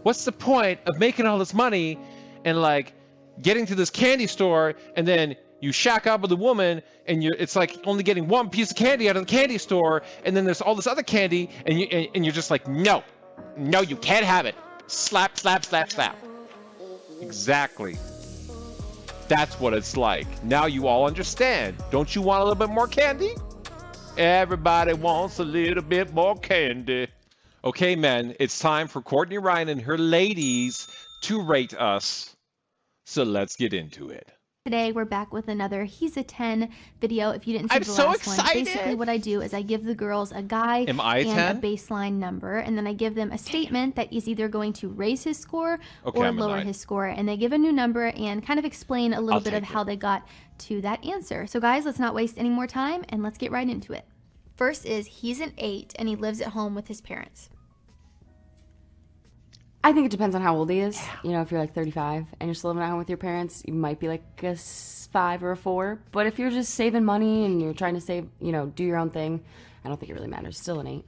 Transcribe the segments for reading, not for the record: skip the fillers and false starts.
What's the point of making all this money and like getting to this candy store and then you shack up with a woman and it's like only getting one piece of candy out of the candy store, and then there's all this other candy and you're just like, no, you can't have it. Slap, slap, slap, slap. Exactly. That's what it's like. Now you all understand. Don't you want a little bit more candy? Everybody wants a little bit more candy. Okay, men, it's time for Courtney Ryan and her ladies to rate us. So let's get into it. Today we're back with another He's a 10 video. If you didn't see I'm the so last excited. one, basically what I do is I give the girls a guy Am I a and 10? a baseline number, and then I give them a statement that is either going to raise his score Okay, or I'm a lower 9. his score, and they give a new number and kind of explain a little I'll bit of take how it. they got to that answer. So guys, let's not waste any more time and let's get right into it. First is he's an 8 and he lives at home with his parents. I think it depends on how old he is. You know, if you're like 35 and you're still living at home with your parents, you might be like a 5 or a 4. But if you're just saving money and you're trying to save, you know, do your own thing, I don't think it really matters. Still an 8.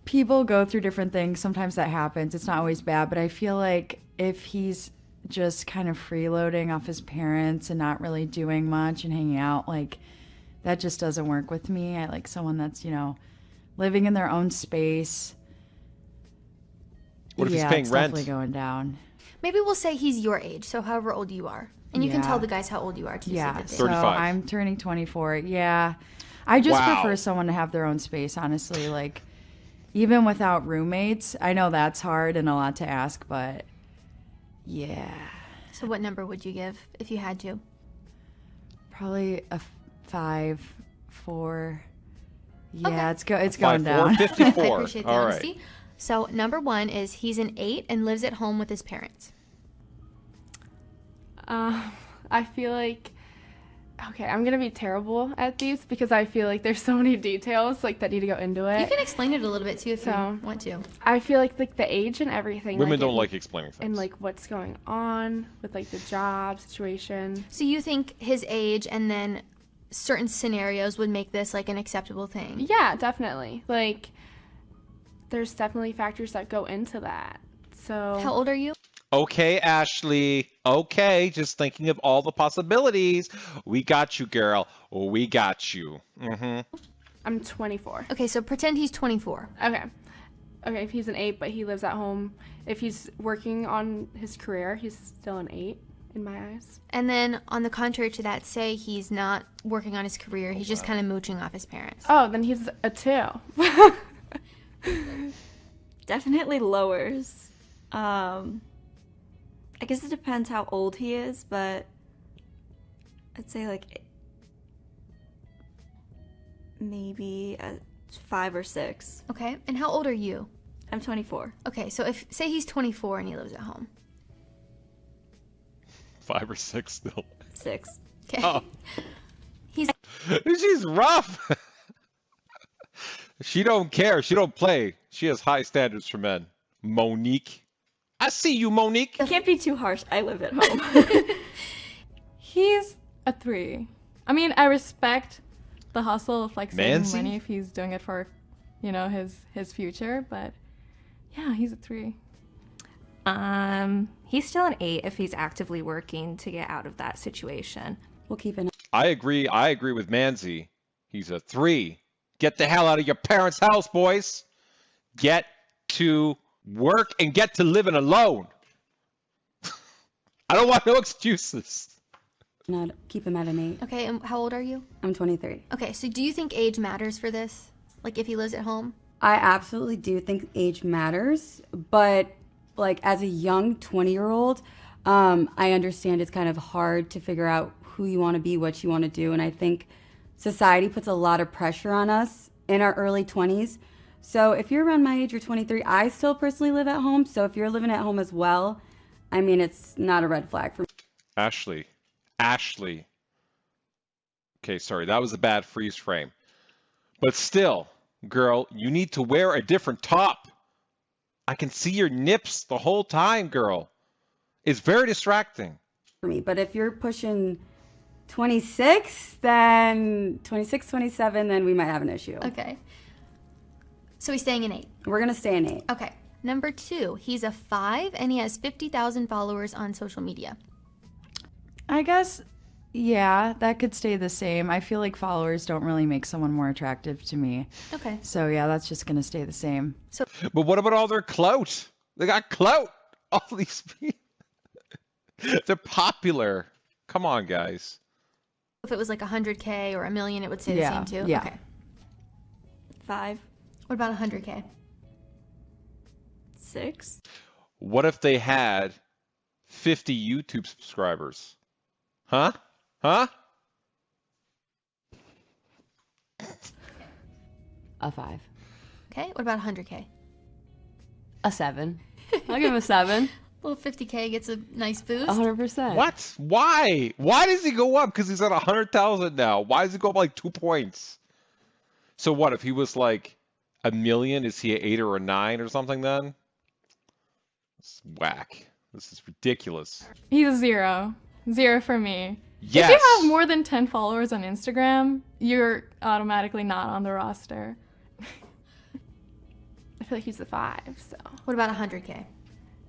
People go through different things. Sometimes that happens. It's not always bad. But I feel like if he's just kind of freeloading off his parents and not really doing much and hanging out, like, that just doesn't work with me. I like someone that's, you know, living in their own space. What if he's Yeah, paying it's rent? definitely going down. Maybe we'll say he's your age, so however old you are. And you can Yeah. tell the guys how old you are too. Yeah, So that they- so 35. I'm turning 24. Yeah, I just Wow. prefer someone to have their own space, honestly. Like, even without roommates, I know that's hard and a lot to ask, but yeah, So what number would you give if you had to? probably a 5, 4. Yeah, Okay. it's going 5'4", down. I 54. appreciate the All honesty. right. So number 1 is he's an 8 and lives at home with his parents. I feel like, okay, I'm gonna be terrible at these because I feel like there's so many details like that need to go into it. You can explain it a little bit too if So- you want to. I feel like the age and everything. Women don't and- like explaining things. and like what's going on with like the job situation. So you think his age and then certain scenarios would make this like an acceptable thing? Yeah, definitely. Like, there's definitely factors that go into that. So How old are you? Okay, Ashley. Okay, just thinking of all the possibilities. We got you, girl. We got you. I'm 24. Okay, so pretend he's 24. Okay. If he's an 8, but he lives at home. If he's working on his career, he's still an 8 in my eyes. And then on the contrary to that, say he's not working on his career, he's just kind of mooching off his parents. Oh, then he's a 2. Definitely lowers. I guess it depends how old he is, but I'd say like maybe a 5 or 6. Okay, and how old are you? I'm 24. Okay, so if say he's 24 and he lives at home. 5 or 6 still. 6. Okay. Oh. He's She's rough. She don't care. She don't play. She has high standards for men. Monique. I see you, Monique. Can't be too harsh. I live at home. He's a 3. I mean, I respect the hustle of like saving Mancy? money if he's doing it for, you know, his future. But yeah, he's a 3. He's still an 8 if he's actively working to get out of that situation. We'll keep an I agree with Manzi. He's a 3. Get the hell out of your parents' house, boys. Get to work and get to living alone. I don't want no excuses. keep him at an 8. okay, and how old are you? I'm 23. Okay, so do you think age matters for this? Like if he lives at home? I absolutely do think age matters, but like as a young 20-year-old, I understand it's kind of hard to figure out who you want to be, what you want to do, and I think society puts a lot of pressure on us in our early 20s. So if you're around my age, you're 23, I still personally live at home, so if you're living at home as well, I mean, it's not a red flag for me. Ashley. Okay, sorry, that was a bad freeze frame. But still, girl, you need to wear a different top. I can see your nips the whole time, girl. It's very distracting. But if you're pushing 26, then 26, 27, then we might have an issue. Okay. So he's staying in 8. We're going to stay in 8. Okay. Number 2, he's a 5 and he has 50,000 followers on social media. I guess, yeah, that could stay the same. I feel like followers don't really make someone more attractive to me. Okay. So yeah, that's just going to stay the same. But what about all their clout? They got clout. All these people. They're popular. Come on, guys. If it was like 100K or a million, it would say the same too? Yeah. Okay. 5, What about 100K? 6. What if they had 50 YouTube subscribers? Huh? Huh? A 5. Okay. What about 100K? A 7. I'll give him a 7. Well, 50K gets a nice boost. 100%. What? Why? Why does he go up? Because he's at 100,000 now. Why does he go up like 2 points? So what if he was like a million? Is he an 8 or a 9 or something then? It's whack. This is ridiculous. He's a 0. 0 for me. Yes. If you have more than 10 followers on Instagram, you're automatically not on the roster. I feel like he's a 5, so. What about 100K?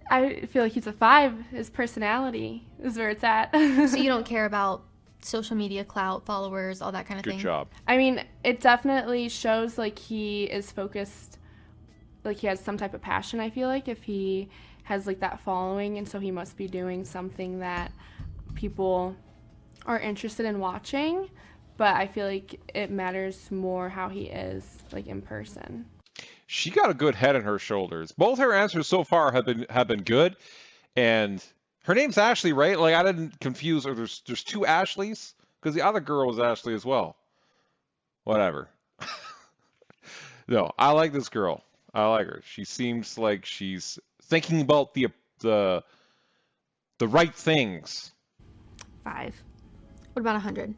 I feel like he's a 5. His personality is where it's at. So you don't care about social media clout, followers, all that kind of Good thing? job. I mean, it definitely shows like he is focused, like he has some type of passion, I feel like, if he has like that following, and so he must be doing something that people are interested in watching, but I feel like it matters more how he is like in person. She got a good head on her shoulders. Both her answers so far have been good, and her name's Ashley, right? Like I didn't confuse her. There's 2 Ashleys because the other girl was Ashley as well. Whatever. No, I like this girl. I like her. She seems like she's thinking about the right things. 5. What about 100?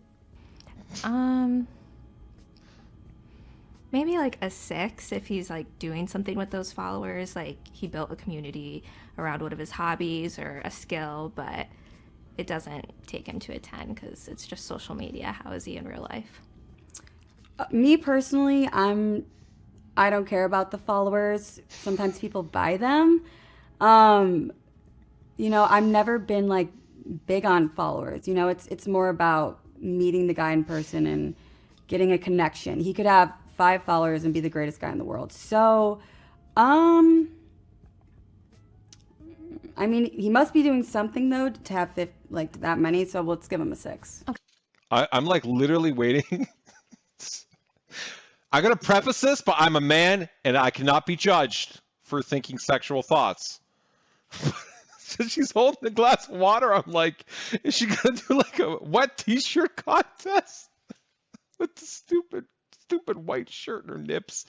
Maybe like a 6 if he's like doing something with those followers, like he built a community around one of his hobbies or a skill, but it doesn't take him to a 10 because it's just social media. How is he in real life? Me personally, I don't care about the followers. Sometimes people buy them. You know, I've never been like big on followers. You know, it's more about meeting the guy in person and getting a connection. He could have 5 followers and be the greatest guy in the world. So, I mean, he must be doing something though to have like that many. So let's give him a 6. Okay. I'm like literally waiting. I gotta preface this, but I'm a man and I cannot be judged for thinking sexual thoughts. So she's holding a glass of water. I'm like, is she gonna do like a wet t-shirt contest with the stupid white shirt in her nips?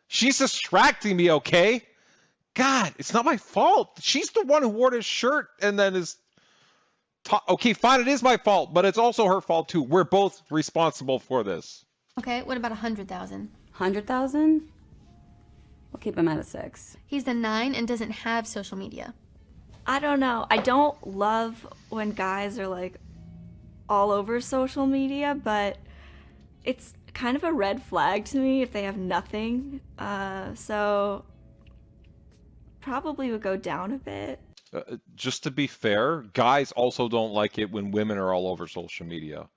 She's distracting me, okay? God, it's not my fault. She's the one who wore this shirt and then is... Okay, fine, it is my fault, but it's also her fault too. We're both responsible for this. Okay, what about 100,000? 100,000? We'll keep him at a 6. He's the 9 and doesn't have social media. I don't know. I don't love when guys are like all over social media, but it's kind of a red flag to me if they have nothing. So probably would go down a bit. Just to be fair, guys also don't like it when women are all over social media.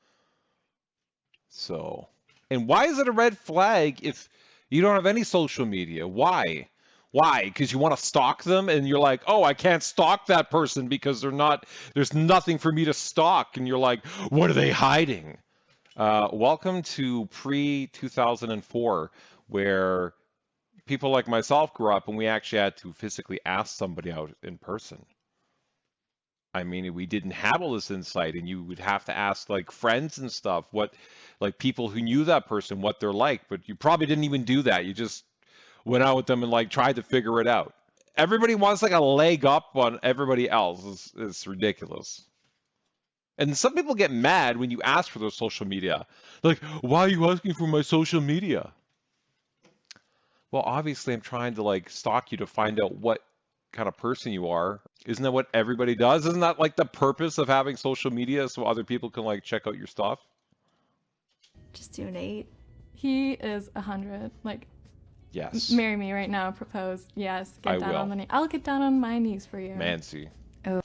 So, and why is it a red flag if you don't have any social media? Why? Why? Because you want to stalk them and you're like, oh, I can't stalk that person because there's nothing for me to stalk. And you're like, what are they hiding? Welcome to pre-2004, where people like myself grew up and we actually had to physically ask somebody out in person. I mean, we didn't have all this insight, and you would have to ask like friends and stuff, like people who knew that person, what they're like, but you probably didn't even do that. You just went out with them and like tried to figure it out. Everybody wants like a leg up on everybody else. It's ridiculous. And some people get mad when you ask for their social media. They're like, why are you asking for my social media? Well, obviously I'm trying to like stalk you to find out what kind of person you are. Isn't that what everybody does? Isn't that like the purpose of having social media, so other people can like check out your stuff? Just do an 8. He is 100. Like, Yes. Marry me right now. Propose. Yes. Get I down will. on the knee. I'll get down on my knees for you. Mancy. Oh.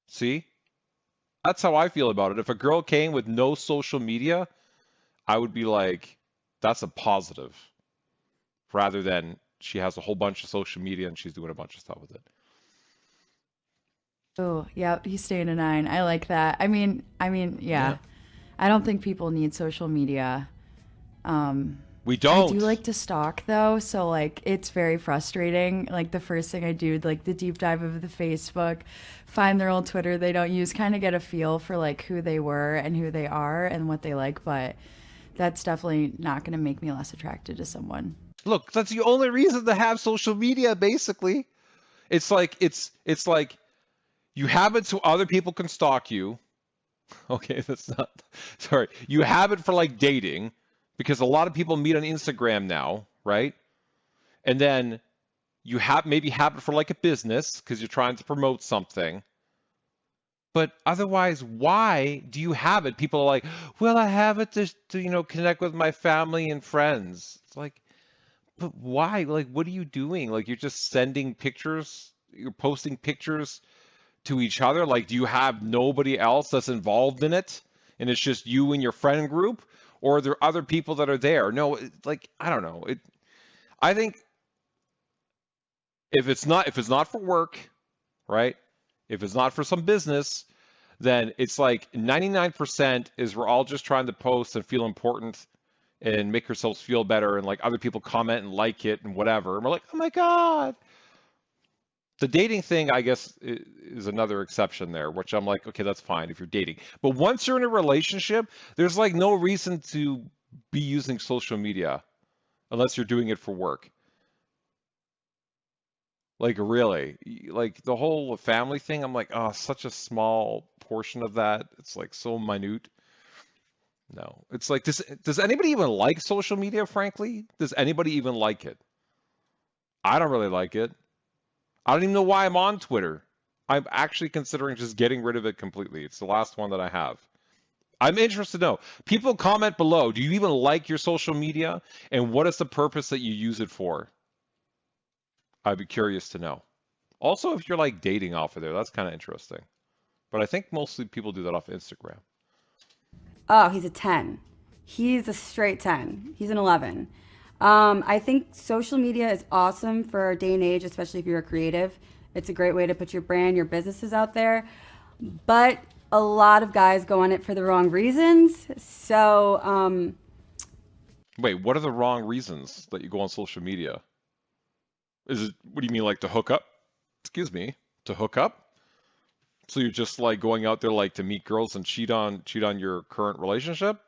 See? That's how I feel about it. If a girl came with no social media, I would be like, that's a positive, rather than she has a whole bunch of social media and she's doing a bunch of stuff with it. Oh, yeah, he's staying a 9. I like that. I mean, yeah. I don't think people need social media. We don't. I do like to stalk though, so like it's very frustrating. Like the first thing I do, like the deep dive of the Facebook, find their old Twitter they don't use, kind of get a feel for like who they were and who they are and what they like, but that's definitely not going to make me less attracted to someone. Look, that's the only reason to have social media, basically. It's like you have it so other people can stalk you. Okay, that's not sorry. You have it for like dating, because a lot of people meet on Instagram now, right? And then you maybe have it for like a business because you're trying to promote something. But otherwise, why do you have it? People are like, well, I have it to connect with my family and friends. It's like, but why? Like, what are you doing? Like, you're just sending pictures, you're posting pictures to each other. Like, do you have nobody else that's involved in it? And it's just you and your friend group? Or are there other people that are there? No, like, I don't know. I think if it's not for work, right? If it's not for some business, then it's like 99% is we're all just trying to post and feel important and make ourselves feel better, and like other people comment and like it and whatever. And we're like, oh my God. The dating thing, I guess, is another exception there, which I'm like, okay, that's fine if you're dating. But once you're in a relationship, there's like no reason to be using social media unless you're doing it for work. Like, really, like the whole family thing, I'm like, oh, such a small portion of that. It's like so minute. No, it's like, does anybody even like social media, frankly? Does anybody even like it? I don't really like it. I don't even know why I'm on Twitter. I'm actually considering just getting rid of it completely. It's the last one that I have. I'm interested to know. People comment below. Do you even like your social media? And what is the purpose that you use it for? I'd be curious to know. Also, if you're like dating off of there, that's kind of interesting. But I think mostly people do that off Instagram. Oh, he's a 10. He's a straight 10. He's an 11. I think social media is awesome for our day and age, especially if you're a creative. It's a great way to put your brand, your businesses out there. But a lot of guys go on it for the wrong reasons. So, Wait, what are the wrong reasons that you go on social media? Is it, what do you mean, like to hook up? Excuse me, to hook up? So you're just like going out there like to meet girls and cheat on your current relationship?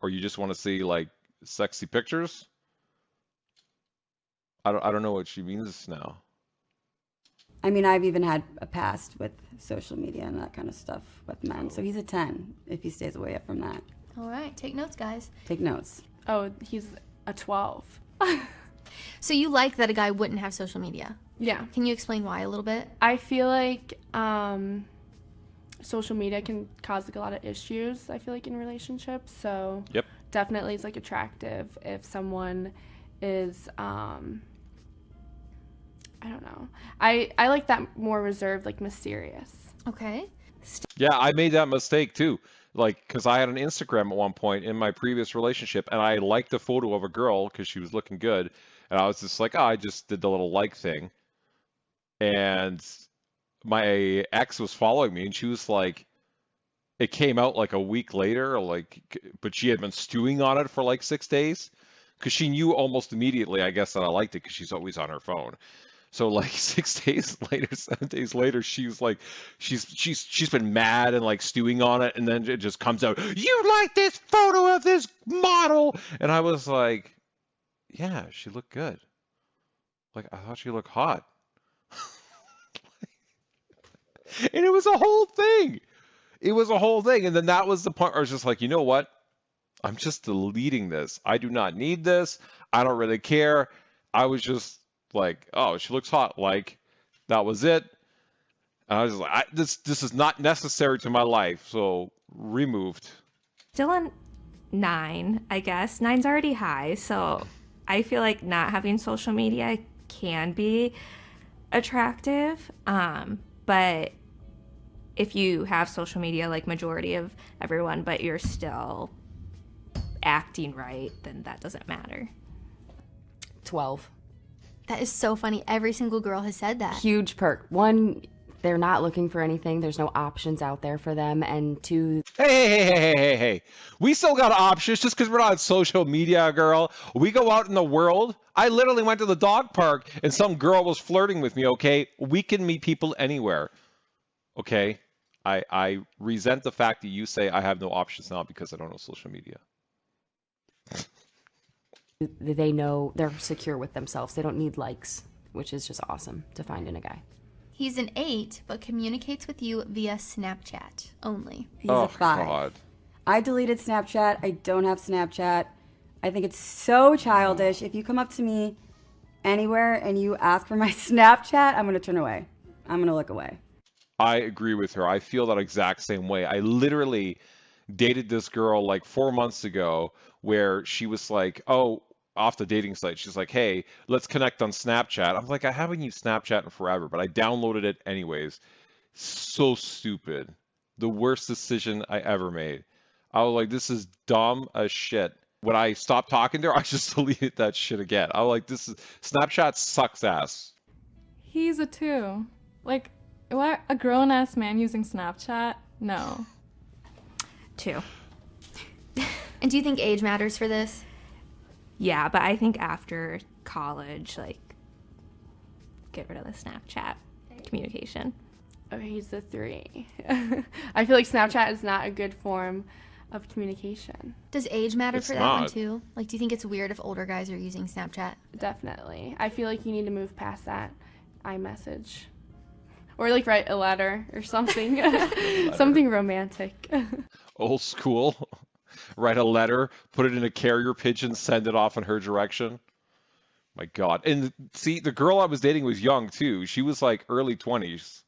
Or you just want to see like sexy pictures? I don't know what she means now. I mean, I've even had a past with social media and that kind of stuff with men. So he's a 10 if he stays away from that. All right, take notes, guys. Take notes. Oh, he's a 12. So you like that a guy wouldn't have social media? Yeah. Can you explain why a little bit? I feel like social media can cause like a lot of issues, I feel like, in relationships. So Yep. definitely it's like attractive if someone is I don't know. I like that more reserved, like mysterious. Okay. Yeah, I made that mistake too. Like, because I had an Instagram at one point in my previous relationship, and I liked a photo of a girl because she was looking good. And I was just like, oh, I just did the little like thing. And my ex was following me, and she was like, it came out like a week later, but she had been stewing on it for like 6 days because she knew almost immediately, I guess, that I liked it because she's always on her phone. So like 6 days later, 7 days later, she was like, she's been mad and like stewing on it, and then it just comes out, you like this photo of this model, and I was like, yeah, she looked good. Like, I thought she looked hot. And it was a whole thing. It was a whole thing. And then that was the point where I was just like, you know what? I'm just deleting this. I do not need this. I don't really care. I was just like, oh, she looks hot. Like, that was it. And I was just like, this is not necessary to my life. So removed. Still on 9, I guess. 9's already high, so I feel like not having social media can be attractive, but if you have social media like majority of everyone, but you're still acting right, then that doesn't matter. 12. That is so funny. Every single girl has said that. Huge perk. One, they're not looking for anything. There's no options out there for them. And two, Hey. We still got options just because we're not on social media, girl. We go out in the world. I literally went to the dog park and some girl was flirting with me, okay? We can meet people anywhere, okay? I resent the fact that you say I have no options now because I don't know social media. they know they're secure with themselves. They don't need likes, which is just awesome to find in a guy. He's an 8, but communicates with you via Snapchat only. He's a 5. God. I deleted Snapchat. I don't have Snapchat. I think it's so childish. If you come up to me anywhere and you ask for my Snapchat, I'm going to turn away. I'm going to look away. I agree with her. I feel that exact same way. I literally dated this girl like 4 months ago where she was like, oh, off the dating site. She's like, hey, let's connect on Snapchat. I'm like, I haven't used Snapchat in forever, but I downloaded it anyways. So stupid. The worst decision I ever made. I was like, this is dumb as shit. When I stopped talking to her, I just deleted that shit again. I was like, Snapchat sucks ass. He's a 2. Like, what? A grown-ass man using Snapchat? No. 2. And do you think age matters for this? Yeah, but I think after college, like, get rid of the Snapchat communication. Oh, he's a 3. I feel like Snapchat is not a good form of communication. Does age matter It's for that one not. too? Like, do you think it's weird if older guys are using Snapchat? Definitely. I feel like you need to move past that iMessage. Or like write a letter or something. Something romantic. Old school. Write a letter, put it in a carrier pigeon, send it off in her direction. My God. And see, the girl I was dating was young too. She was like early 20s.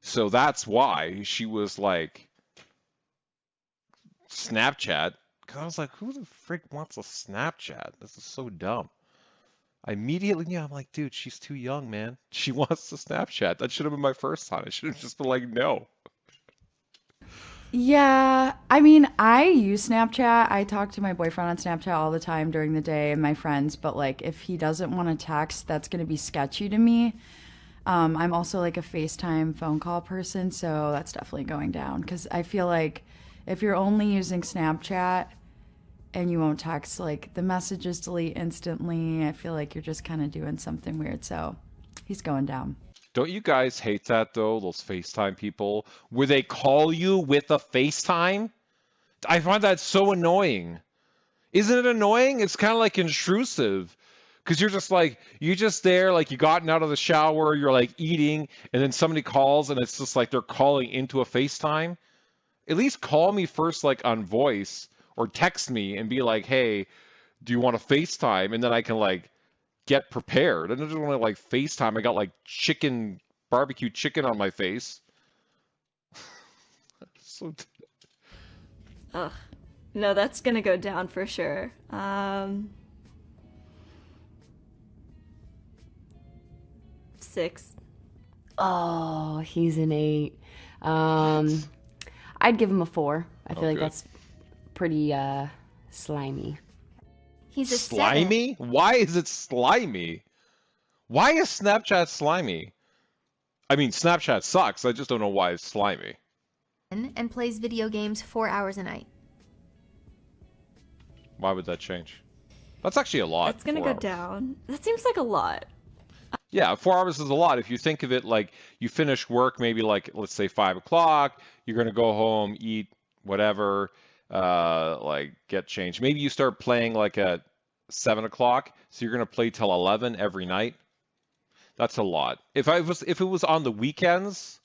So that's why she was like Snapchat. Because I was like, who the frick wants a Snapchat? This is so dumb. I'm like, dude, she's too young, man. She wants to Snapchat. That should have been my first time. I should have just been like, no. Yeah, I mean, I use Snapchat. I talk to my boyfriend on Snapchat all the time during the day and my friends, but like if he doesn't want to text, that's going to be sketchy to me. I'm also like a FaceTime phone call person, so that's definitely going down because I feel like if you're only using Snapchat and you won't text, like the messages delete instantly. I feel like you're just kind of doing something weird, so he's going down. Don't you guys hate that though, those FaceTime people, where they call you with a FaceTime? I find that so annoying. Isn't it annoying? It's kind of like intrusive. Because you're just there, like you gotten out of the shower, you're like eating, and then somebody calls and it's just like they're calling into a FaceTime. At least call me first, like on voice, or text me and be like, hey, do you want to FaceTime? And then I can like get prepared. I don't just want to like FaceTime. I got like barbecue chicken on my face. So Ugh. No, that's gonna go down for sure. 6. Oh, he's an 8. I'd give him a 4. I feel like good. that's pretty slimy. He's a 7. slimy? Why is it slimy? Why is Snapchat slimy? I mean, Snapchat sucks. I just don't know why it's slimy. And plays video games 4 hours a night. Why would that change? That's actually a lot. That's gonna 4 go hours. down. That seems like a lot. Yeah, 4 hours is a lot. If you think of it like you finish work maybe like, let's say 5 o'clock, you're going to go home, eat, whatever, like get changed. Maybe you start playing like at 7 o'clock, so you're going to play till 11 every night. That's a lot. If it was on the weekends,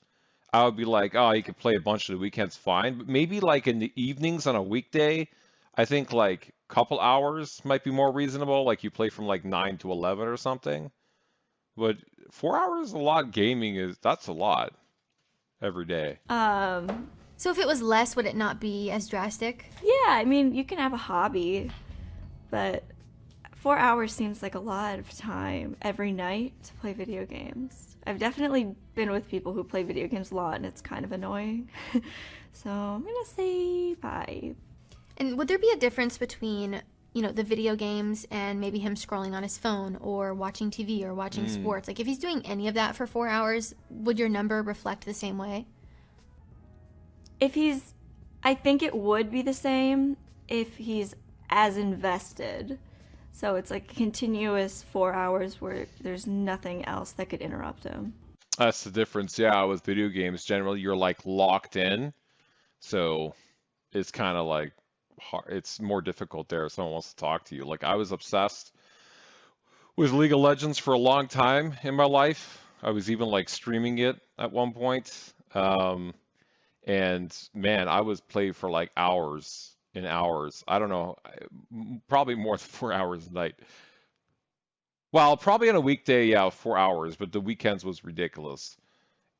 I would be like, oh, you could play a bunch of the weekends, fine. But maybe like in the evenings on a weekday, I think like a couple hours might be more reasonable. Like you play from like 9 to 11 or something. But 4 hours is a lot. That's a lot every day. So if it was less, would it not be as drastic? Yeah, I mean, you can have a hobby, but 4 hours seems like a lot of time every night to play video games. I've definitely been with people who play video games a lot, and it's kind of annoying. So I'm gonna say 5. And would there be a difference between, you know, the video games and maybe him scrolling on his phone or watching TV or watching sports? Like, if he's doing any of that for 4 hours, would your number reflect the same way? I think it would be the same if he's as invested. So it's like continuous 4 hours where there's nothing else that could interrupt him. That's the difference, yeah, with video games. Generally, you're like locked in, so it's kind of like hard. It's more difficult there if someone wants to talk to you. Like, I was obsessed with League of Legends for a long time in my life. I was even like streaming it at one point. And man, I was playing for like hours and hours. I don't know, probably more than 4 hours a night. Well, probably on a weekday, yeah, 4 hours, but the weekends was ridiculous.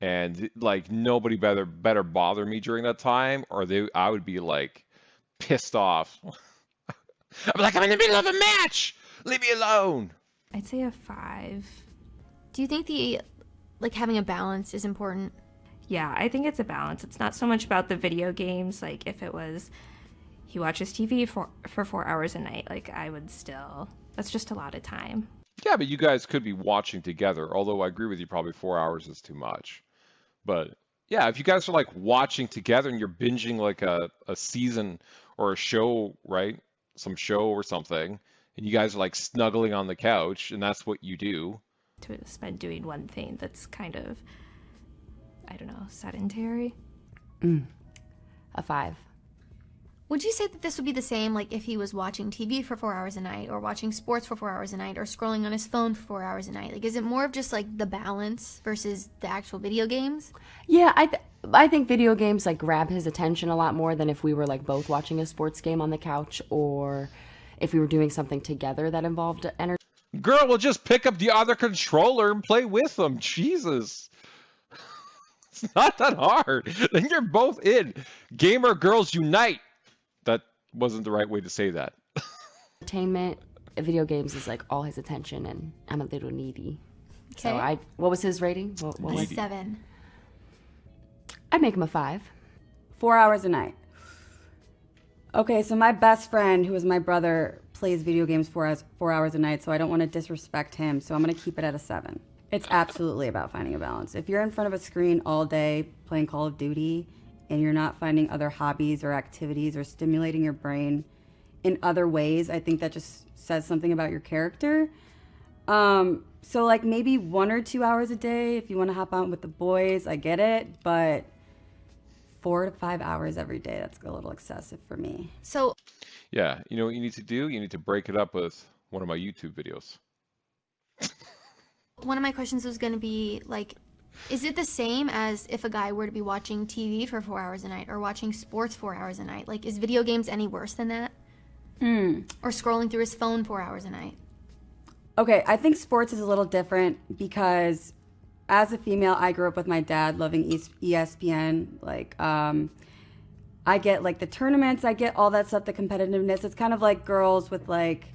And like nobody better bother me during that time, or I would be like pissed off. I'm like, I'm in the middle of a match. Leave me alone. I'd say a 5. Do you think having a balance is important? Yeah, I think it's a balance. It's not so much about the video games. Like, if it was he watches TV for 4 hours a night, like, I would still, that's just a lot of time. Yeah, but you guys could be watching together, although I agree with you, probably 4 hours is too much. But yeah, if you guys are like watching together and you're binging like a season or a show, right? Some show or something, and you guys are like snuggling on the couch, and that's what you do. To spend doing one thing that's kind of, I don't know, sedentary. A 5. Would you say that this would be the same, like, if he was watching TV for 4 hours a night, or watching sports for 4 hours a night, or scrolling on his phone for 4 hours a night? Like, is it more of just like the balance versus the actual video games? Yeah, I think video games like grab his attention a lot more than if we were like both watching a sports game on the couch, or if we were doing something together that involved energy. Girl, we'll just pick up the other controller and play with them. Jesus. It's not that hard. Then you're both in. Gamer girls unite. That wasn't the right way to say that. Entertainment, video games is like all his attention, and I'm a little needy. Okay. So what was his rating? What was 7. I'd make him a 5. 4 hours a night. Okay, so my best friend, who is my brother, plays video games 4 hours a night, so I don't want to disrespect him, so I'm going to keep it at a 7. It's absolutely about finding a balance. If you're in front of a screen all day playing Call of Duty and you're not finding other hobbies or activities or stimulating your brain in other ways, I think that just says something about your character. So like maybe 1 or 2 hours a day if you want to hop out with the boys, I get it, but 4 to 5 hours every day, that's a little excessive for me. So Yeah, you know what you need to do? You need to break it up with one of my YouTube videos. one of my questions was going to be, like, is it the same as if a guy were to be watching TV for 4 hours a night or watching sports 4 hours a night? Like, is video games any worse than that? Or scrolling through his phone 4 hours a night? Okay, I think sports is a little different because as a female, I grew up with my dad loving ESPN. Like, I get like the tournaments, I get all that stuff, the competitiveness. It's kind of like girls with like,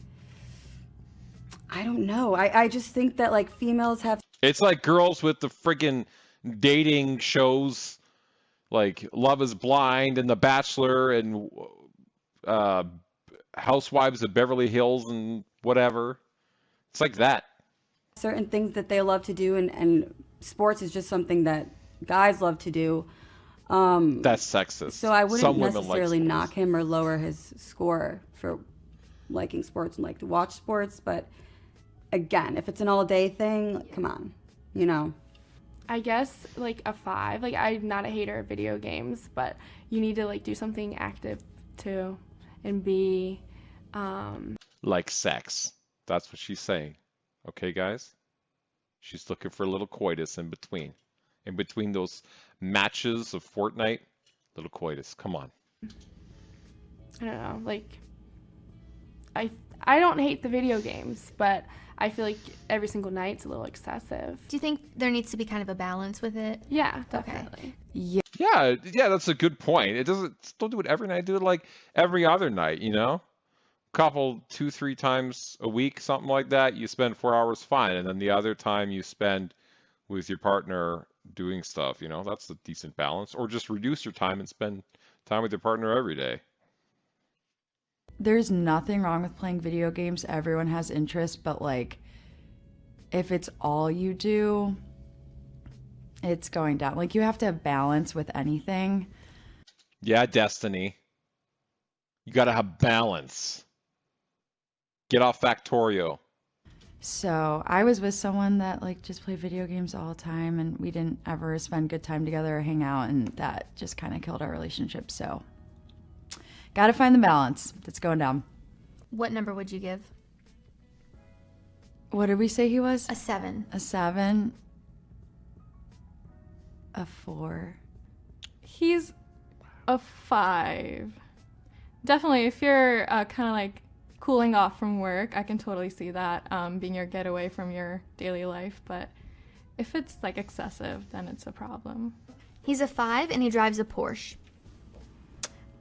I don't know. I just think that like females have. It's like girls with the friggin' dating shows, like Love is Blind and The Bachelor and Housewives of Beverly Hills and whatever. It's like that. Certain things that they love to do, and sports is just something that guys love to do. That's sexist. So I wouldn't Some women necessarily like knock him or lower his score for liking sports and like to watch sports. But again, if it's an all-day thing, come on, you know. I guess like a 5. Like, I'm not a hater of video games, but you need to like do something active too, and be like sex. That's what she's saying. Okay, guys? She's looking for a little coitus in between. In between those matches of Fortnite, little coitus. Come on. I don't know, like I don't hate the video games, but I feel like every single night's a little excessive. Do you think there needs to be kind of a balance with it? Yeah, definitely. Yeah, that's a good point. It doesn't, don't do it every night. Do it like every other night, you know? couple, 2, 3 times a week, something like that, you spend 4 hours, fine. And then the other time you spend with your partner doing stuff, that's a decent balance. Or just reduce your time and spend time with your partner every day. There's nothing wrong with playing video games. Everyone has interest, but like, if it's all you do, it's going down. Like, you have to have balance with anything. Yeah, Destiny. You got to have balance. Get off Factorio. So I was with someone that like just played video games all the time, and we didn't ever spend good time together or hang out, and that just kind of killed our relationship. So got to find the balance. It's going down. What number would you give? What did we say he was? A 7. A 7. A 4. He's a 5. Definitely, if you're kind of like cooling off from work, I can totally see that being your getaway from your daily life. But if it's like excessive, then it's a problem. He's a 5 and he drives a Porsche.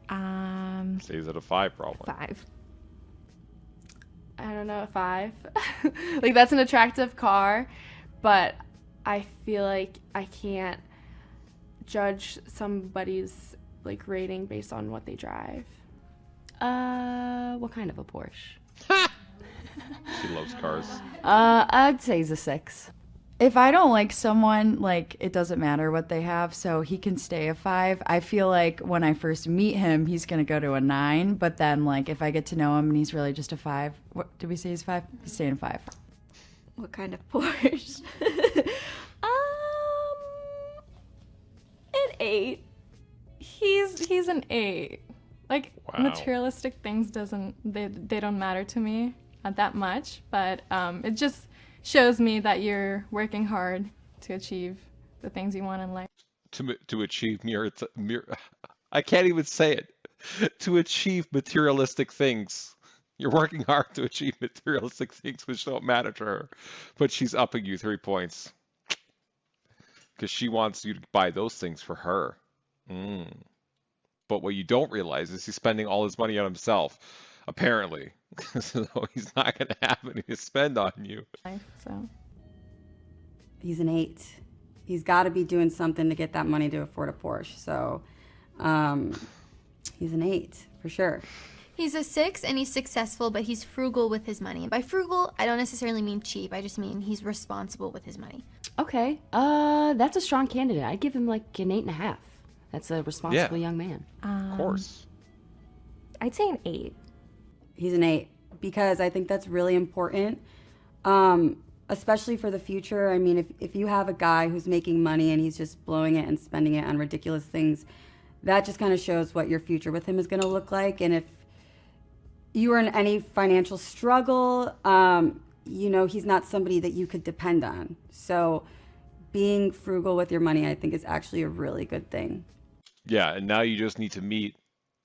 Say he's at a 5 problem. 5. I don't know, a 5. Like, that's an attractive car, but I feel like I can't judge somebody's like rating based on what they drive. What kind of a Porsche? She loves cars. I'd say he's a 6. If I don't like someone, like, it doesn't matter what they have, so he can stay a 5. I feel like when I first meet him, he's going to go to a 9, but then, like, if I get to know him and he's really just a 5, what did we say he's 5? He's staying a 5. What kind of Porsche? An 8. He's an 8. Like, Wow. materialistic things they don't matter to me that much, but it just shows me that you're working hard to achieve the things you want in life. To achieve I can't even say it. To achieve materialistic things. You're working hard to achieve materialistic things which don't matter to her. But she's upping you 3 points. Because she wants you to buy those things for her. But what you don't realize is he's spending all his money on himself, apparently. So he's not going to have any to spend on you. So He's an 8. He's got to be doing something to get that money to afford a Porsche. So he's an 8 for sure. He's a 6 and he's successful, but he's frugal with his money. And by frugal, I don't necessarily mean cheap. I just mean he's responsible with his money. Okay. That's a strong candidate. I'd give him like an 8.5. That's a responsible young man. Of course. I'd say an 8. He's an 8 because I think that's really important, especially for the future. I mean, if you have a guy who's making money and he's just blowing it and spending it on ridiculous things, that just kind of shows what your future with him is going to look like. And if you are in any financial struggle, he's not somebody that you could depend on. So being frugal with your money, I think, is actually a really good thing. Yeah, and now you just need to meet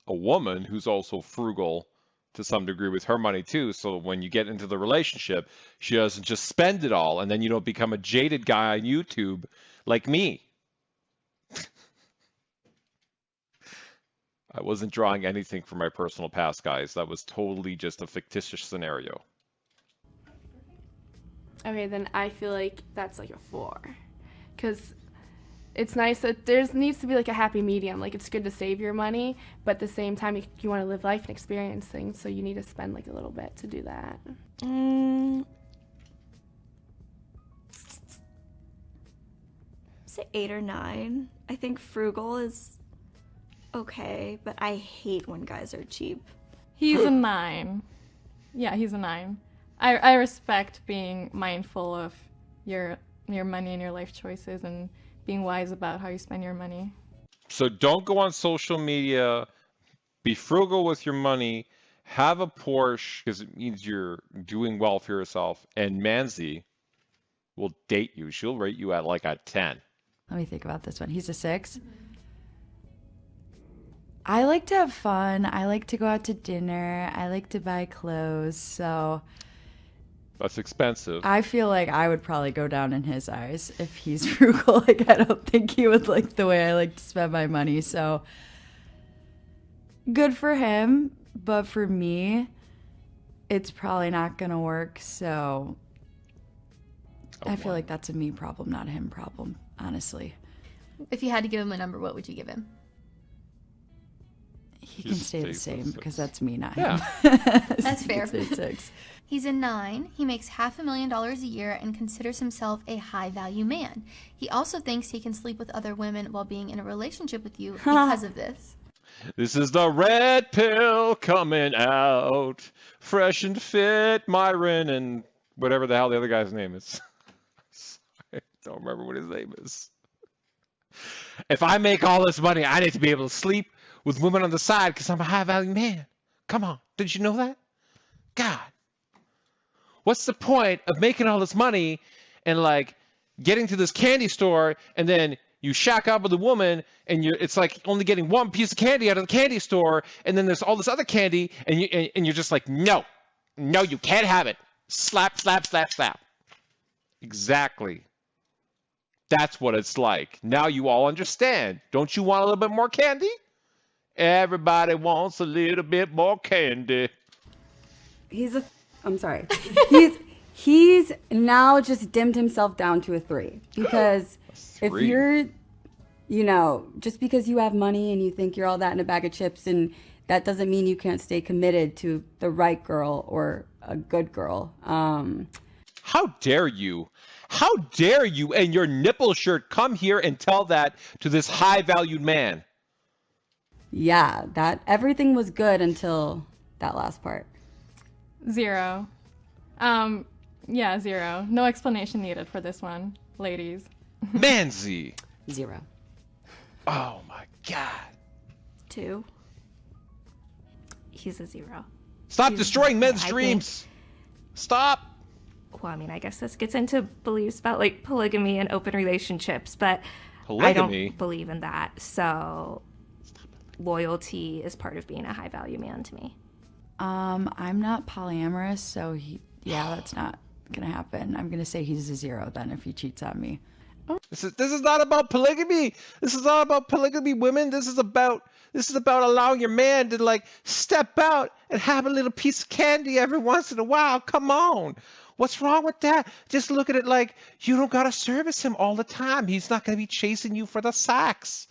a woman who's also frugal to some degree with her money too. So when you get into the relationship, she doesn't just spend it all, and then you don't become a jaded guy on YouTube like me. I wasn't drawing anything from my personal past, guys. That was totally just a fictitious scenario. Okay, then I feel like that's like a 4. Because it's nice that there needs to be like a happy medium. Like, it's good to save your money, but at the same time, you want to live life and experience things, so you need to spend like a little bit to do that. Say 8 or 9. I think frugal is okay, but I hate when guys are cheap. he's a 9. Yeah, he's a 9. I respect being mindful of your money and your life choices and being wise about how you spend your money. So don't go on social media. Be frugal with your money. Have a Porsche because it means you're doing well for yourself. And Manzi will date you. She'll rate you at like a 10. Let me think about this one. He's a 6. I like to have fun. I like to go out to dinner. I like to buy clothes. So That's expensive. I feel like I would probably go down in his eyes if he's frugal. Like, I don't think he would like the way I like to spend my money. So good for him. But for me, it's probably not going to work. So I feel like that's a me problem, not a him problem, honestly. If you had to give him a number, what would you give him? He can stay the same because that's me, not Yeah. him. That's fair. Say 6. He's a 9. He makes $500,000 a year and considers himself a high-value man. He also thinks he can sleep with other women while being in a relationship with you because of this. This is the red pill coming out. Fresh and fit, Myron, and whatever the hell the other guy's name is. I don't remember what his name is. If I make all this money, I need to be able to sleep with women on the side because I'm a high-value man. Come on. Did you know that? God. What's the point of making all this money and like getting to this candy store and then you shack up with a woman and it's like only getting one piece of candy out of the candy store and then there's all this other candy and you're just like, no, you can't have it. Slap, slap, slap, slap. Exactly. That's what it's like. Now you all understand. Don't you want a little bit more candy? Everybody wants a little bit more candy. I'm sorry. He's now just dimmed himself down to a 3 because if you're, just because you have money and you think you're all that in a bag of chips, and that doesn't mean you can't stay committed to the right girl or a good girl. How dare you? How dare you and your nipple shirt come here and tell that to this high-valued man? Yeah, that everything was good until that last part. 0. Yeah, 0. No explanation needed for this one, ladies. Manzi. 0. Oh my God. 2. He's a 0. Stop destroying men's dreams. Stop. Well, I mean, I guess this gets into beliefs about like polygamy and open relationships, but Polygamy? I don't believe in that. So loyalty is part of being a high value man to me. I'm not polyamorous, so that's not gonna happen. I'm gonna say he's a 0 then if he cheats on me. This is not about polygamy. This is not about polygamy, women. This is about allowing your man to like step out and have a little piece of candy every once in a while. Come on. What's wrong with that? Just look at it like you don't gotta service him all the time. He's not gonna be chasing you for the sacks.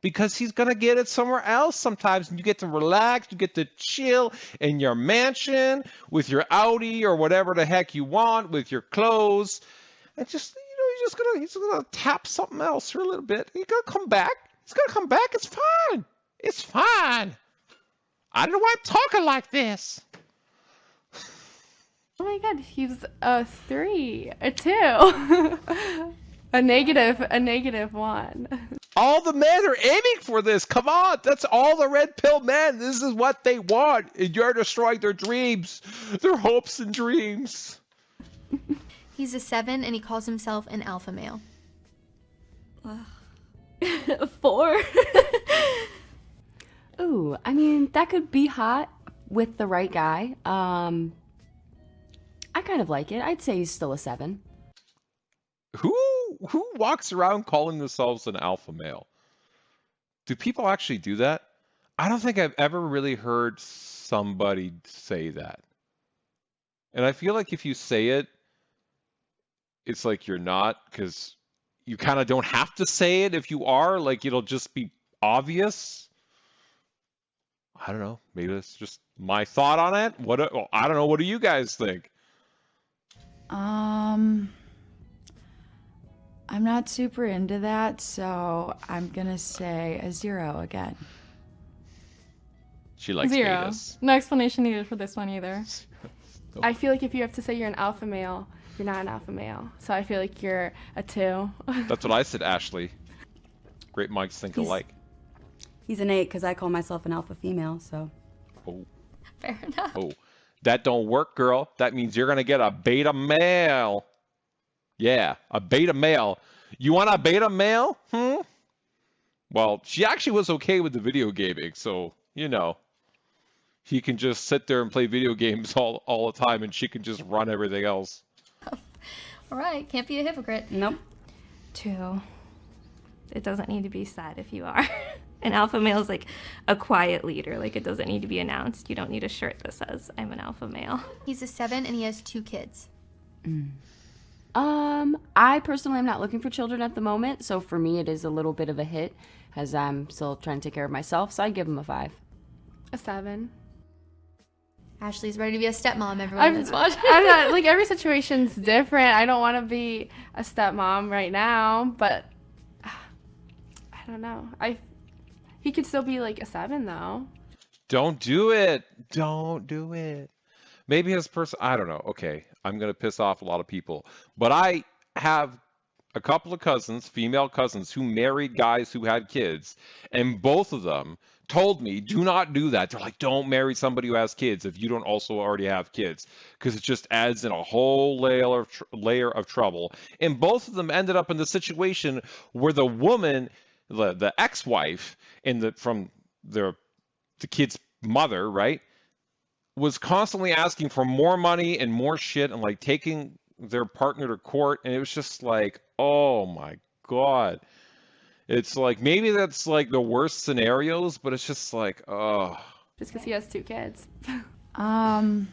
Because he's going to get it somewhere else sometimes. And you get to relax. You get to chill in your mansion with your Audi or whatever the heck you want with your clothes. And just, he's just gonna tap something else for a little bit. He's going to come back. He's going to come back. It's fine. It's fine. I don't know why I'm talking like this. Oh my God, he's a 3, a 2, a negative 1. All the men are aiming for this. Come on. That's all the red pill men. This is what they want. And you're destroying their dreams, their hopes and dreams. He's a 7 and he calls himself an alpha male. 4. Ooh, I mean, that could be hot with the right guy. I kind of like it. I'd say he's still a 7. Who walks around calling themselves an alpha male? Do people actually do that? I don't think I've ever really heard somebody say that. And I feel like if you say it, it's like you're not, because you kind of don't have to say it if you are. Like, it'll just be obvious. I don't know. Maybe that's just my thought on it. I don't know. What do you guys think? I'm not super into that, so I'm gonna say a 0 again. She likes 0. betas. No explanation needed for this one either. I feel like if you have to say you're an alpha male, you're not an alpha male. So I feel like you're a 2. That's what I said, Ashley. Great minds think alike. He's an 8 because I call myself an alpha female, so. Oh. Fair enough. Oh. That don't work, girl. That means you're going to get a beta male. Yeah, a beta male. You want a beta male? Well, she actually was okay with the video gaming, so, he can just sit there and play video games all the time, and she can just run everything else. All right, can't be a hypocrite. Nope. 2. It doesn't need to be said if you are. An alpha male is like a quiet leader. Like, it doesn't need to be announced. You don't need a shirt that says, I'm an alpha male. He's a 7 and he has 2 kids. I personally am not looking for children at the moment, so for me it is a little bit of a hit as I'm still trying to take care of myself, so I give him a 5. A 7. Ashley's ready to be a stepmom, everyone that's watching. I'm not, like, every situation's different. I don't want to be a stepmom right now, but I don't know. He could still be like a 7 though. Don't do it. Don't do it. Maybe his person, I don't know. Okay, I'm going to piss off a lot of people. But I have a couple of cousins, female cousins, who married guys who had kids. And both of them told me, do not do that. They're like, don't marry somebody who has kids if you don't also already have kids. Because it just adds in a whole layer of trouble. And both of them ended up in the situation where the woman, the ex-wife, from the kid's mother, right, was constantly asking for more money and more shit and like taking their partner to court. And it was just like, oh my God. It's like, maybe that's like the worst scenarios, but it's just like, oh. Just because he has 2 kids. I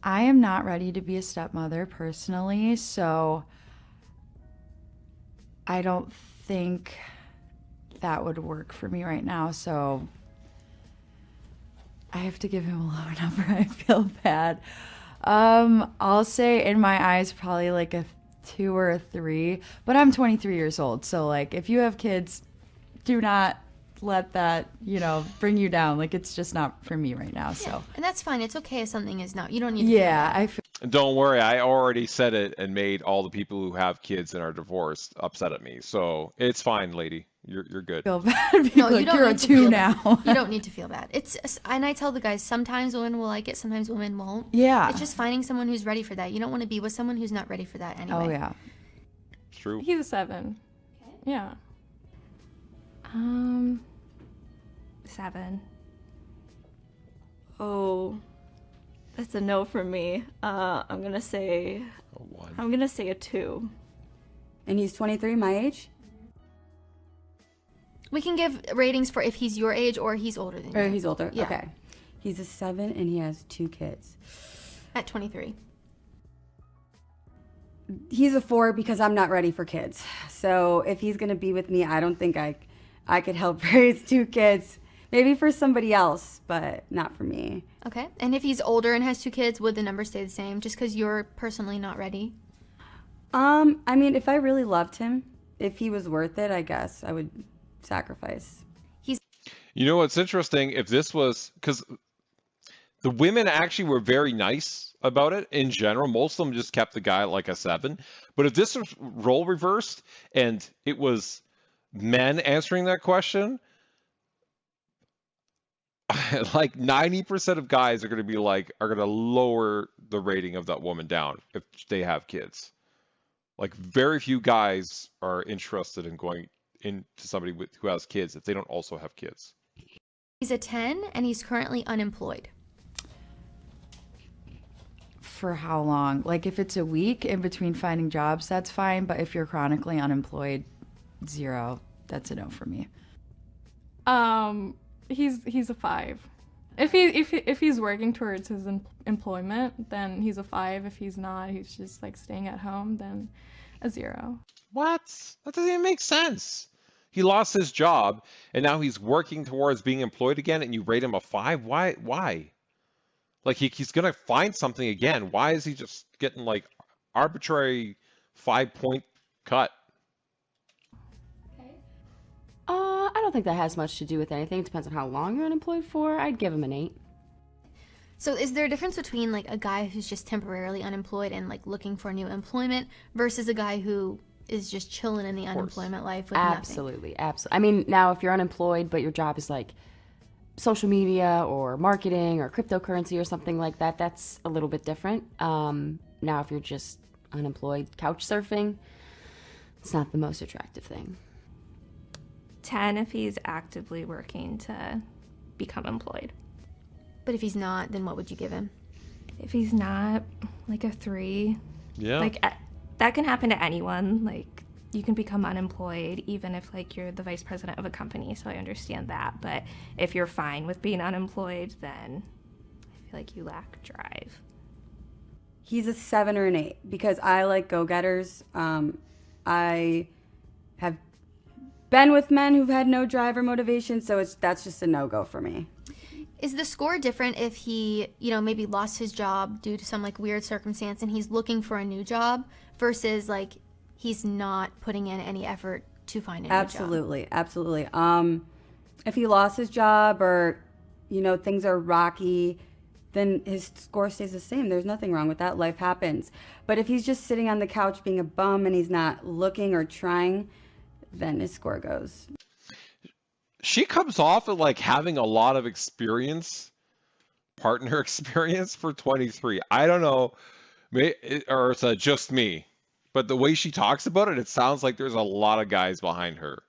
am not ready to be a stepmother personally, so I don't think that would work for me right now. So I have to give him a lower number. I feel bad. I'll say in my eyes probably like a 2 or a 3, but I'm 23 years old. So like if you have kids, do not let that, bring you down. Like it's just not for me right now. So And that's fine. It's okay if something is not. You don't need to yeah, feel I feel Don't worry, I already said it and made all the people who have kids and are divorced upset at me. So it's fine, lady. You're good. bad. No, People you like, don't you're a need to 2 feel now. bad. You don't need to feel bad. And I tell the guys, sometimes women will like it, sometimes women won't. Yeah. It's just finding someone who's ready for that. You don't want to be with someone who's not ready for that anyway. Oh yeah. It's true. He's a 7. Yeah. 7. Oh, that's a no for me. I'm gonna say A 1. I'm gonna say a 2. And he's 23, my age? We can give ratings for if he's your age or he's older than you. Or he's older? Yeah. Okay. He's a 7 and he has 2 kids. At 23. He's a 4 because I'm not ready for kids. So if he's going to be with me, I don't think I could help raise 2 kids. Maybe for somebody else, but not for me. Okay. And if he's older and has 2 kids, would the number stay the same just because you're personally not ready? I mean, if I really loved him, if he was worth it, I guess I would sacrifice. You know what's interesting? If this was, because the women actually were very nice about it in general. Most of them just kept the guy at like a 7. But if this was role reversed and it was men answering that question, like 90% of guys are going to lower the rating of that woman down if they have kids. Like very few guys are interested in going into somebody who has kids if they don't also have kids. He's a 10 and he's currently unemployed. For how long? Like if it's a week in between finding jobs, that's fine. But if you're chronically unemployed, 0, that's a no for me. He's a 5. If he's working towards his employment, then he's a 5. If he's not, he's just like staying at home, then a 0. What? That doesn't even make sense. He lost his job and now he's working towards being employed again and you rate him a 5? Why? Like he's going to find something again. Why is he just getting like arbitrary 5-point cut? I don't think that has much to do with anything. It depends on how long you're unemployed for. I'd give him an 8. So is there a difference between like a guy who's just temporarily unemployed and like looking for new employment versus a guy who is just chilling in the unemployment life with Absolutely. I mean, now if you're unemployed but your job is like social media or marketing or cryptocurrency or something like that, that's a little bit different. Now if you're just unemployed couch surfing, it's not the most attractive thing. 10 if he's actively working to become employed. But if he's not, then what would you give him? If he's not, like a 3. Yeah. Like that can happen to anyone. Like you can become unemployed even if like you're the vice president of a company, so I understand that. But if you're fine with being unemployed, then I feel like you lack drive. He's a 7 or an 8 because I like go-getters. I have been with men who've had no drive or motivation, so that's just a no-go for me. Is the score different if he, maybe lost his job due to some like weird circumstance and he's looking for a new job versus like he's not putting in any effort to find a new job? Absolutely. If he lost his job or, things are rocky, then his score stays the same. There's nothing wrong with that. Life happens. But if he's just sitting on the couch being a bum and he's not looking or trying, then his score goes. She comes off of like having a lot of experience, partner experience for 23. I don't know, or it's just me, but the way she talks about it, it sounds like there's a lot of guys behind her.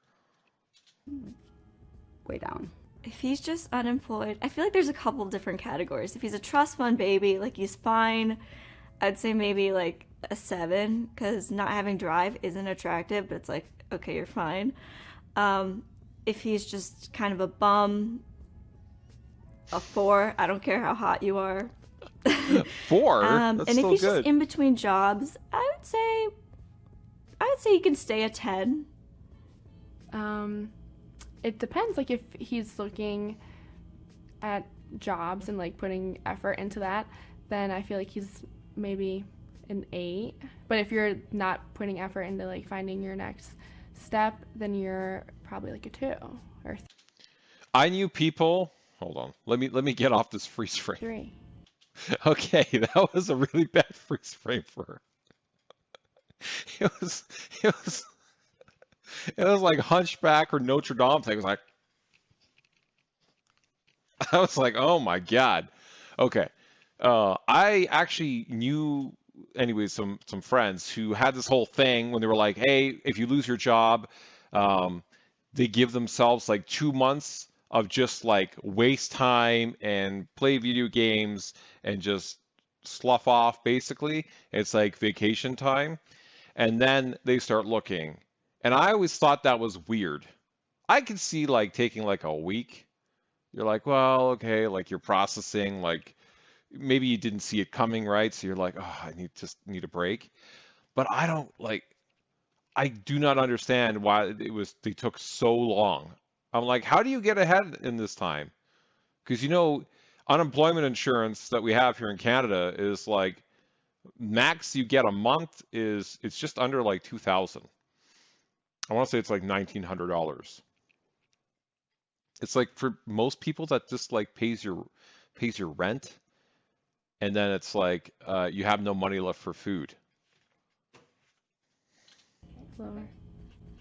Way down. If he's just unemployed, I feel like there's a couple different categories. If he's a trust fund baby, like he's fine, I'd say maybe like a 7, because not having drive isn't attractive, but it's like, okay, you're fine. If he's just kind of a bum, a 4. I don't care how hot you are. 4? That's and if still he's good. just in between jobs, I would say he can stay a 10. It depends. Like if he's looking at jobs and like putting effort into that, then I feel like he's maybe an 8. But if you're not putting effort into like finding your next step, then you're probably like a 2 or I knew people. Hold on. Let me get off this freeze frame. 3. Okay, that was a really bad freeze frame for her. It was like Hunchback or Notre Dame thing. It was like I was like, oh my God. Okay. I actually knew anyways some friends who had this whole thing when they were like, hey, if you lose your job, they give themselves like 2 months of just like waste time and play video games and just slough off basically. It's like vacation time. And then they start looking. And I always thought that was weird. I could see like taking like a week. You're like, well, okay, like you're processing, like maybe you didn't see it coming, right? So you're like, oh, I need a break. But I do not understand why they took so long. I'm like, how do you get ahead in this time? Because unemployment insurance that we have here in Canada is like max you get a month it's just under like 2,000. I want to say it's like $1,900. It's like for most people that just like pays your rent, and then it's like you have no money left for food. Lower.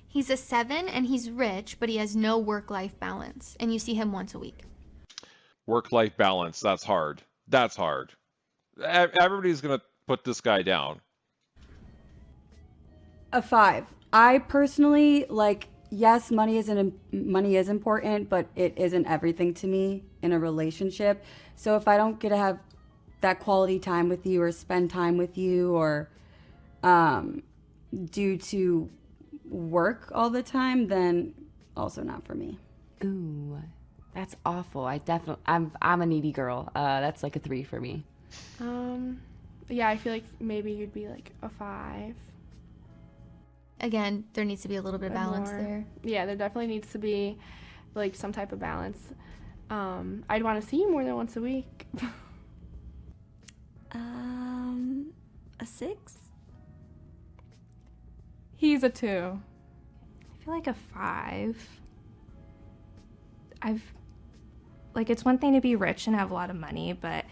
He's a 7 and he's rich, but he has no work-life balance, and you see him once a week. Work-life balance, that's hard. That's hard. Everybody's gonna put this guy down. A 5. I personally yes, money is important, but it isn't everything to me in a relationship. So if I don't get to have that quality time with you or spend time with you or due to work all the time, then also not for me. Ooh, that's awful. I'm a needy girl. That's like a 3 for me. Yeah, I feel like maybe you'd be like a 5. Again, there needs to be a little bit of balance More. there. Yeah, there definitely needs to be like some type of balance. I'd want to see you more than once a week. A 6. He's a 2. I feel like a 5. It's one thing to be rich and have a lot of money, but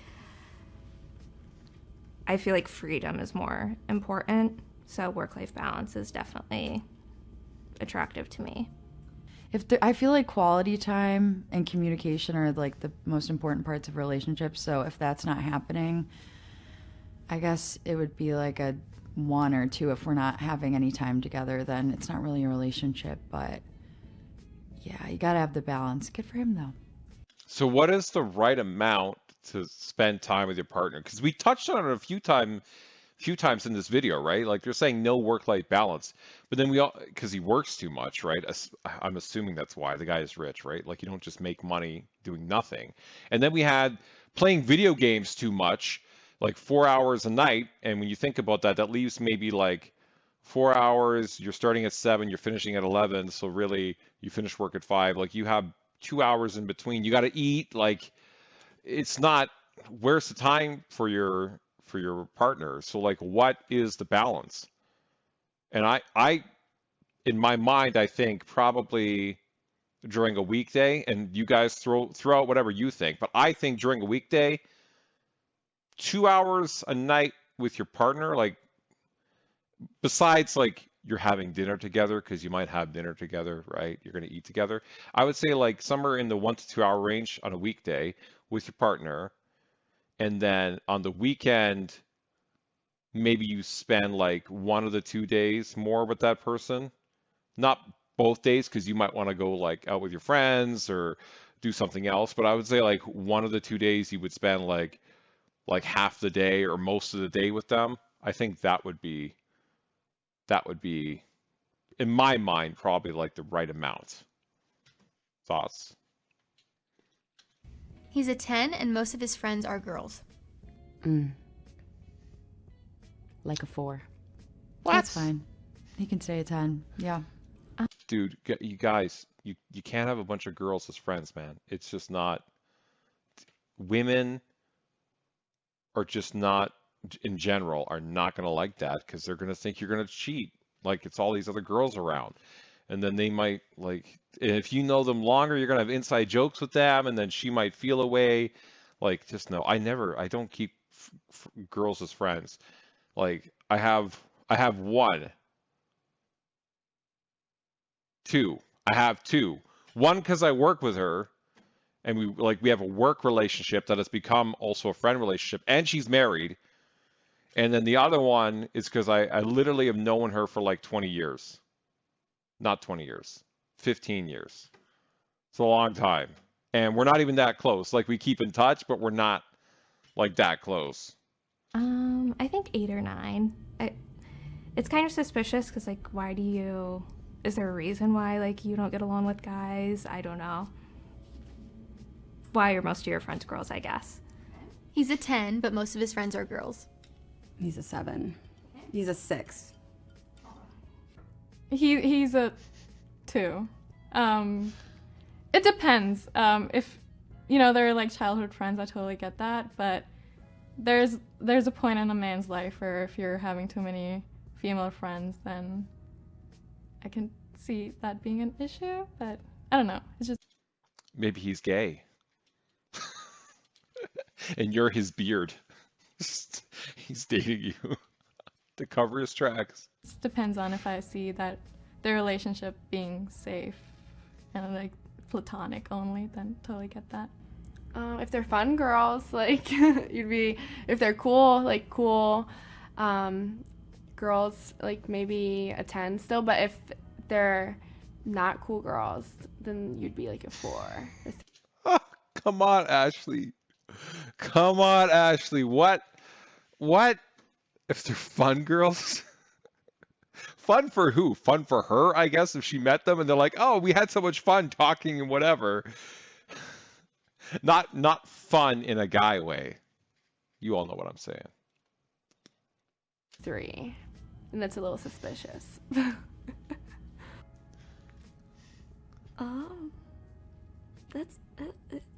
I feel like freedom is more important. So work-life balance is definitely attractive to me. I feel like quality time and communication are like the most important parts of relationships. So if that's not happening, I guess it would be like a 1 or 2. If we're not having any time together, then it's not really a relationship. But yeah, you gotta have the balance. Good for him though. So what is the right amount to spend time with your partner? Because we touched on it a few times few times in this video, right? Like they're saying no work-life balance, but then we all, because he works too much, right? I'm assuming that's why the guy is rich, right? Like you don't just make money doing nothing. And then we had playing video games too much, like 4 hours a night. And when you think about that, that leaves maybe like 4 hours. You're starting at 7, you're finishing at 11. So really, you finish work at 5. Like you have 2 hours in between. You got to eat. Like it's not. Where's the time for your partner? So like, what is the balance? And I in my mind, I think probably during a weekday, and you guys throw out whatever you think, but I think during a weekday, 2 hours a night with your partner, like besides like you're having dinner together because you might have dinner together, right? You're going to eat together. I would say like somewhere in the 1 to 2 hour range on a weekday with your partner, and then on the weekend, maybe you spend like 1 of the 2 days more with that person. Not both days because you might want to go like out with your friends or do something else, but I would say like 1 of the 2 days you would spend like half the day or most of the day with them. I think that would be in my mind probably like the right amount. Thoughts? He's a 10, and most of his friends are girls. Like a 4. That's fine. He can stay a 10. Yeah. Dude, you guys, you can't have a bunch of girls as friends, man. It's just not. Women are just not, in general, are not going to like that because they're going to think you're going to cheat. Like it's all these other girls around. And then they might like, if you know them longer, you're going to have inside jokes with them, and then she might feel away. Like, just no, I don't keep girls as friends. Like, I have one, two. I have two. One because I work with her, and we have a work relationship that has become also a friend relationship, and she's married. And then the other one is because I literally have known her for like 20 years. Not 20 years, 15 years. It's a long time. And we're not even that close. Like we keep in touch, but we're not like that close. I think 8 or 9. It's kind of suspicious because, like, is there a reason why, like, you don't get along with guys? I don't know. Why are most of your friends girls, I guess? He's a 10, but most of his friends are girls. He's a 7. He's a 6. He's a 2. It depends. If they're like childhood friends, I totally get that. But there's a point in a man's life where if you're having too many female friends, then I can see that being an issue. But I don't know. It's just Maybe he's gay. And you're his beard. He's dating you to cover his tracks. it depends on if I see that the relationship being safe and like platonic only, then totally get that. If they're fun girls, like if they're cool girls, like maybe a 10 still. But if they're not cool girls, then you'd be like a 4. Oh, come on, Ashley. Come on, Ashley. What? If they're fun girls? Fun for who? Fun for her, I guess, if she met them and they're like, oh, we had so much fun talking and whatever. Not fun in a guy way. You all know what I'm saying. 3, and that's a little suspicious. That's.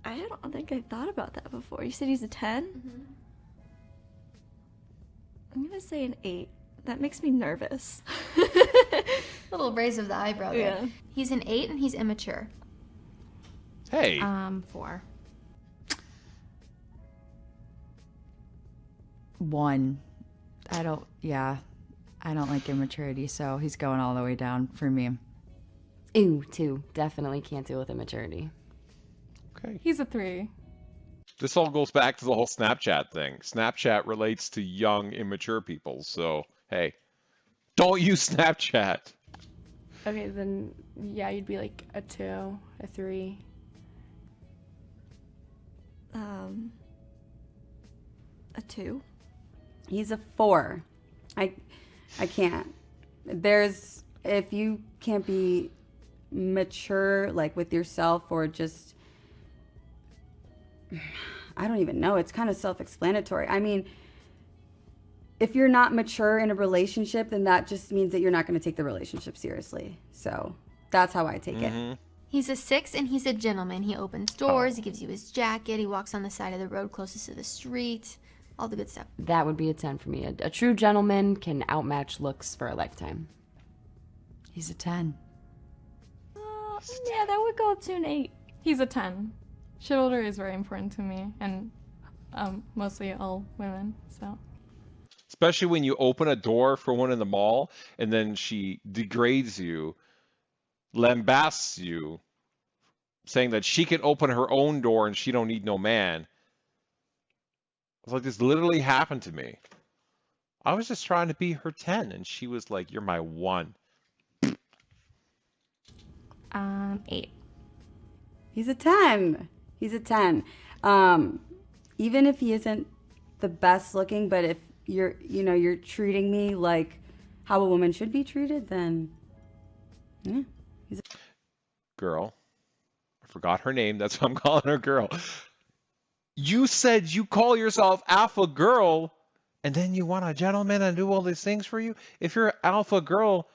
I don't think I thought about that before. You said he's a 10? Mm-hmm. I'm gonna say an 8. That makes me nervous. Little raise of the eyebrow there. Yeah. He's an 8, and he's immature. Hey. 4. 1. I don't like immaturity, so he's going all the way down for me. Ooh, 2. Definitely can't deal with immaturity. Okay. He's a 3. This all goes back to the whole Snapchat thing. Snapchat relates to young, immature people. So, hey, don't use Snapchat. Okay, then yeah, you'd be like a 2, a 3. A 2. He's a 4. I can't. If you can't be mature, like with yourself, or just, I don't even know. It's kind of self-explanatory. I mean, if you're not mature in a relationship, then that just means that you're not going to take the relationship seriously. So that's how I take it. He's a 6 and he's a gentleman. He opens doors, he gives you his jacket, he walks on the side of the road closest to the street, all the good stuff. That would be a 10 for me. A true gentleman can outmatch looks for a lifetime. He's a 10. Yeah, that would go up to an 8. He's a 10. Chivalry is very important to me, and mostly all women, so. Especially when you open a door for one in the mall and then she degrades you, lambasts you, saying that she can open her own door and she don't need no man. It's like this literally happened to me. I was just trying to be her 10 and she was like, you're my 1. 8. He's a 10. He's a 10. Even if he isn't the best looking, but if you're treating me like how a woman should be treated, then yeah. Girl. I forgot her name. That's why I'm calling her girl. You said you call yourself alpha girl and then you want a gentleman and do all these things for you? If you're an alpha girl,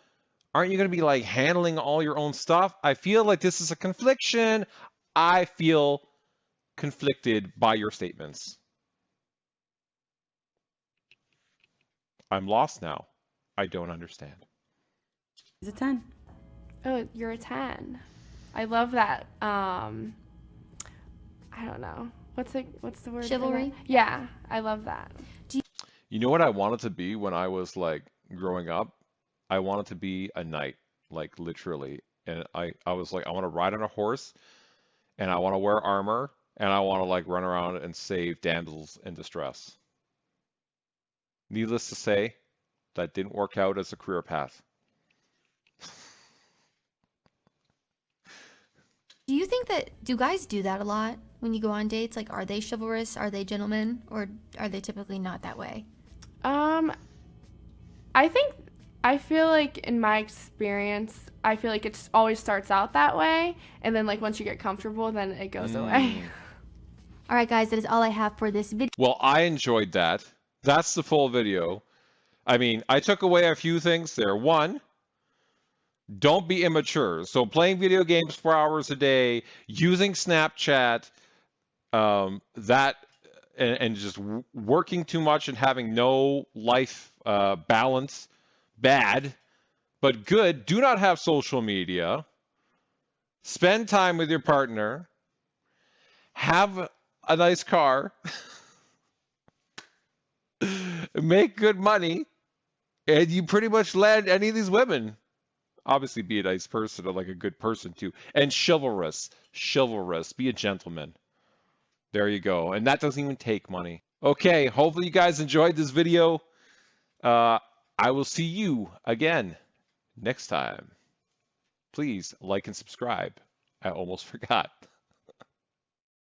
aren't you going to be like handling all your own stuff? I feel like this is a confliction. I feel conflicted by your statements. I'm lost now. I don't understand. He's a 10. Oh, you're a 10. I love that. I don't know. What's the word? for Chivalry? that? Yeah, I love that. You know what I wanted to be when I was like growing up? I wanted to be a knight, like literally. And I was like, I want to ride on a horse and I want to wear armor and I want to like run around and save damsels in distress. Needless to say, that didn't work out as a career path. Do guys do that a lot when you go on dates? Like, are they chivalrous? Are they gentlemen? Or are they typically not that way? I feel like in my experience, I feel like it always starts out that way, and then like once you get comfortable, then it goes away. All right, guys, that is all I have for this video. Well, I enjoyed that. That's the full video. I mean, I took away a few things there. One, don't be immature. So playing video games 4 hours a day, using Snapchat, that, and just working too much and having no life balance, bad. But good, do not have social media. Spend time with your partner. Have a nice car. Make good money. And you pretty much land any of these women. Obviously, be a nice person or like a good person too. And chivalrous. Chivalrous. Be a gentleman. There you go. And that doesn't even take money. Okay, hopefully you guys enjoyed this video. I will see you again next time. Please like and subscribe. I almost forgot.